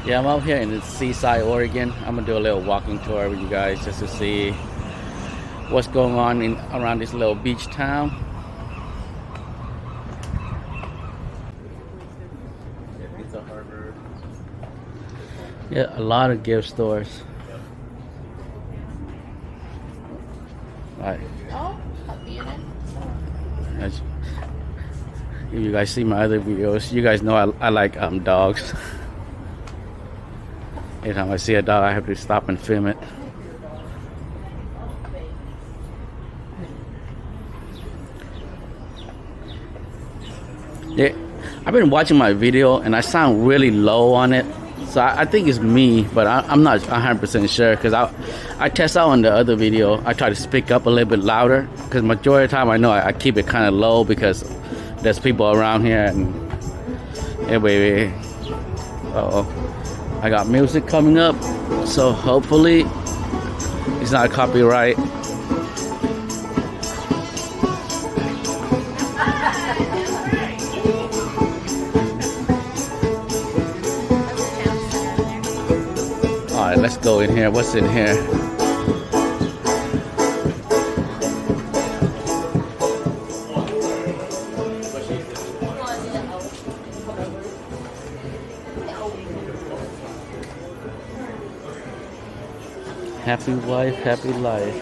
Yeah, I'm out here in Seaside, Oregon. I'm gonna do a little walking tour with you guys just to see what's going on around this little beach town. It's a harbor. Yeah, a lot of gift stores. Right. As if you guys see my other videos, you guys know I like dogs. Every time I see a dog, I have to stop and film it. Yeah, I've been watching my video and I sound really low on it. So I think it's me, but I'm not 100% sure because I test out on the other video. I try to speak up a little bit louder because majority of the time I know I keep it kind of low because there's people around here and anyway. I got music coming up, so hopefully it's not copyright. Alright, let's go in here. What's in here? Happy wife, happy life.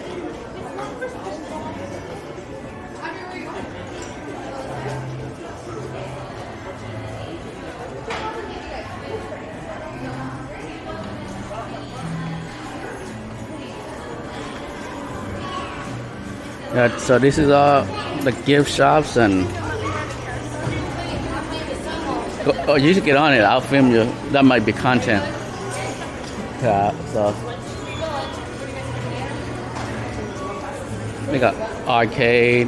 Yeah, so this is all the gift shops and oh, you should get on it. I'll film you. That might be content. Yeah, so they got arcade.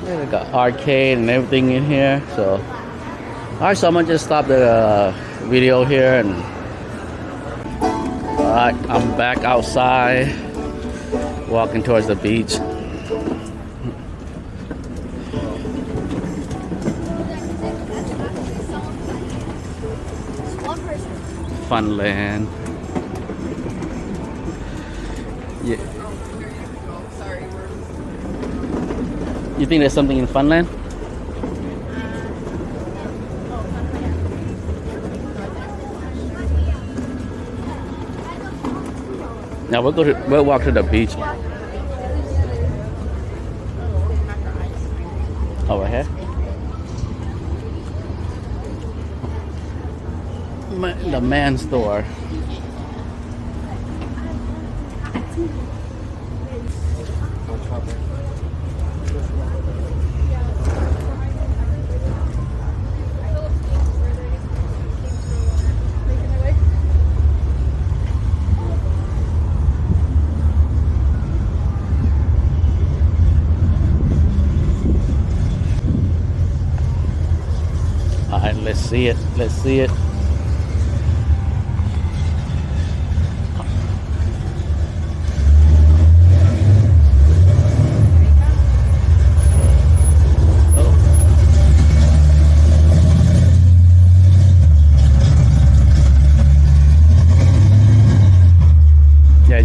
Yeah, they got arcade and everything in here. So, alright, so I'm gonna just stop the video here and alright, I'm back outside walking towards the beach. Funland. Yeah. You think there's something in Funland? Now we'll walk to the beach. Over here. The man store. All right, let's see it. Let's see it.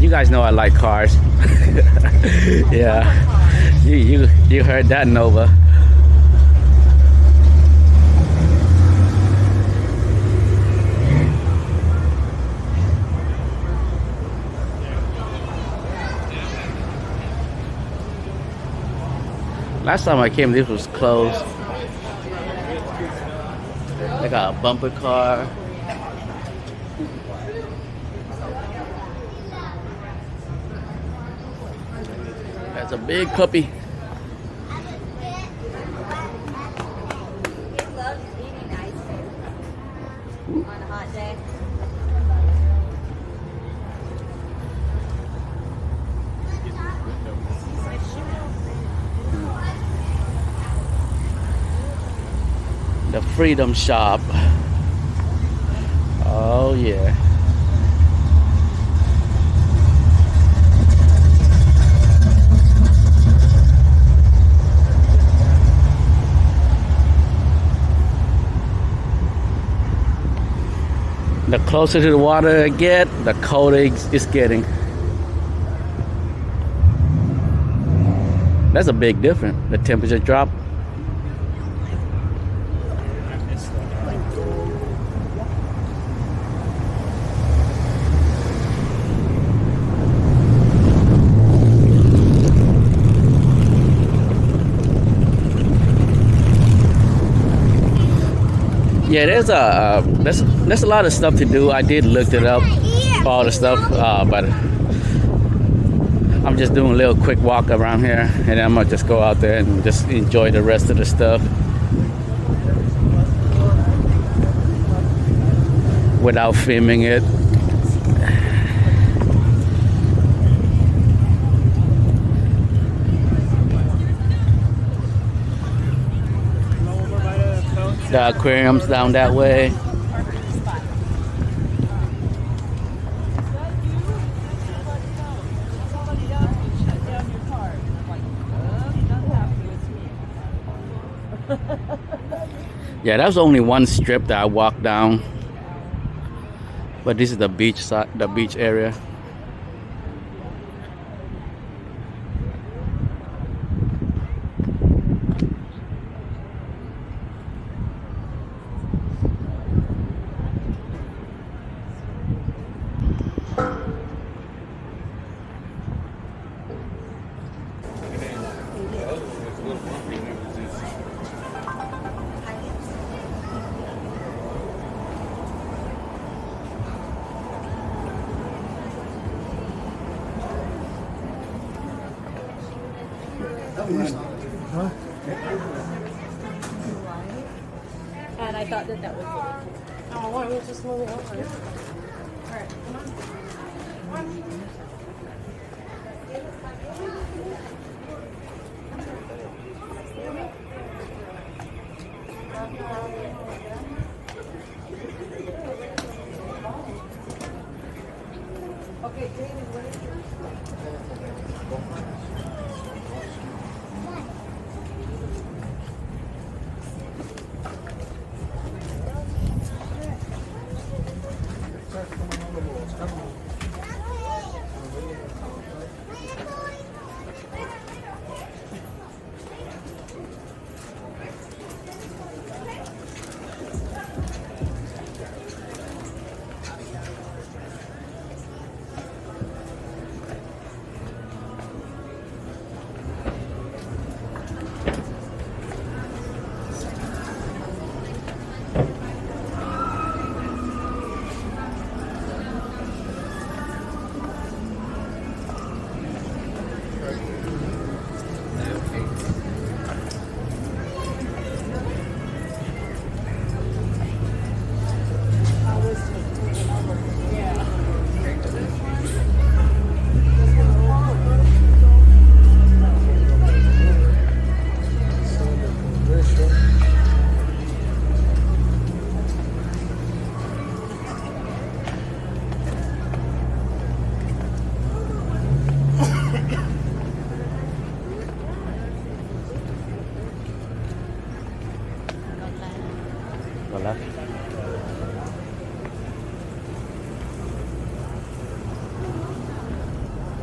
You guys know I like cars. Yeah, you heard that, Nova. Last time I came, this was closed. They got a bumper car. That's a big puppy. It loves eating ice cream on a hot day. The Freedom Shop. Oh yeah. closer to the water I get, the colder it's getting. That's a big difference. The temperature drop. Yeah, there's a lot of stuff to do. I did look it up, all the stuff, but I'm just doing a little quick walk around here, and then I'm gonna just go out there and just enjoy the rest of the stuff without filming it. The aquarium's down that way. Yeah, that was only one strip that I walked down, but this is the beach side, the beach area. And I thought that was it. Oh, why don't we just move it over? All right, come on. Okay, David, what is yours?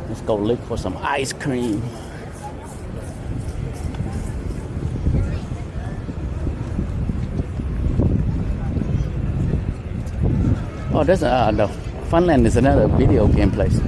Let's go look for some ice cream. Oh, there's the Funland is another video game place.